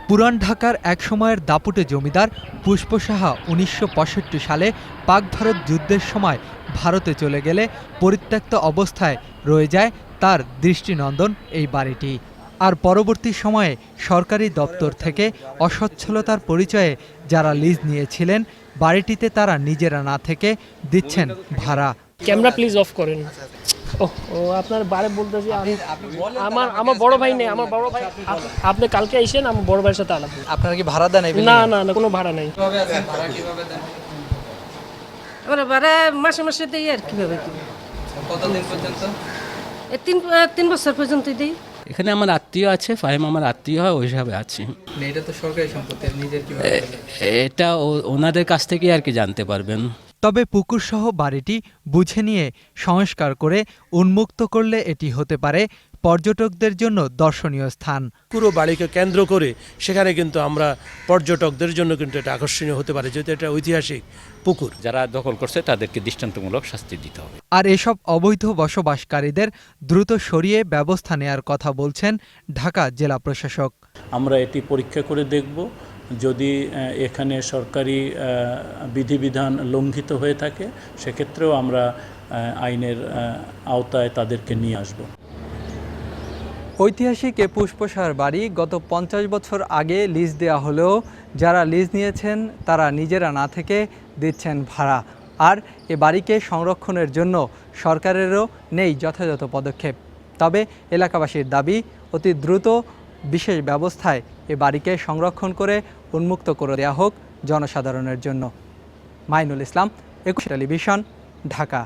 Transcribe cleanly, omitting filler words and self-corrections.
পুরান ঢাকার এক সময়ের দাপুটে জমিদার পুষ্প সাহা ১৯৬৫ সালে পাক ভারত যুদ্ধের সময় ভারতে চলে গেলে পরিত্যক্ত অবস্থায় রয়ে যায় তার দৃষ্টিনন্দন এই বাড়িটি। আর পরবর্তী সময়ে সরকারি দপ্তর থেকে অসচ্ছলতার পরিচয়ে যারা লিজ নিয়েছিলেন, বাড়িটিতে তারা নিজেরা না থেকে দিচ্ছেন ভাড়া। ক্যামেরা প্লিজ অফ করেন। ও আপনার বারে বলতেছি, আমার বড় ভাই নেই, আমার বড় ভাই আপনি কালকে আইসেন, আমার বড় ভাইয়ের সাথে আলাপ। আপনারা কি ভাড়া দেন? না না না, কোনো ভাড়া নাই। আমরা ভাড়া মাসে মাসে দিই। আর কিভাবে দিই? কতদিন পর্যন্ত? 3 বছর পর্যন্ত দিই। এখানে আমার আত্মীয় আছে, ফাহিম আমার আত্মীয় হয়, ওই হিসাবে আছি। এটা তো সরকারি সম্পত্তি, নিজের কি? এটা ওনাদের কাছ থেকে আর কি জানতে পারবেন। তবে পুকুরসহ বাড়িটি বুঝে নিয়ে সংস্কার করে উন্মুক্ত করলে এটি হতে পারে পর্যটকদের জন্য দর্শনীয় স্থান। পুরো বাড়িকে কেন্দ্র করে সেখানে কিন্তু আমরা পর্যটকদের জন্য কিন্তু এটা আকর্ষণীয় হতে পারে, যেহেতু এটা ঐতিহাসিক পুকুর। যারা দখল করছে তাদেরকে দৃষ্টান্তমূলক শাস্তি দিতে হবে। আর এসব অবৈধ বসবাসকারীদের দ্রুত সরিয়ে ব্যবস্থা নেয়ার কথা বলছেন ঢাকা জেলা প্রশাসক। আমরা এটি পরীক্ষা করে দেখব, যদি এখানে সরকারি বিধিবিধান লঙ্ঘিত হয়ে থাকে সেক্ষেত্রেও আমরা আইনের আওতায় তাদেরকে নিয়ে আসব। ঐতিহাসিক এ পুষ্পসার বাড়ি গত 50 বছর আগে লিজ দেওয়া হলেও যারা লিজ নিয়েছেন তারা নিজেরা না থেকে দিচ্ছেন ভাড়া। আর এ বাড়িকে সংরক্ষণের জন্য সরকারেরও নেই যথাযথ পদক্ষেপ। তবে এলাকাবাসীর দাবি, অতি দ্রুত বিশেষ ব্যবস্থায় এ বাড়িকে সংরক্ষণ করে উন্মুক্ত করে দেওয়া হোক জনসাধারণের জন্য। মাইনুল ইসলাম, একুশে টেলিভিশন, ঢাকা।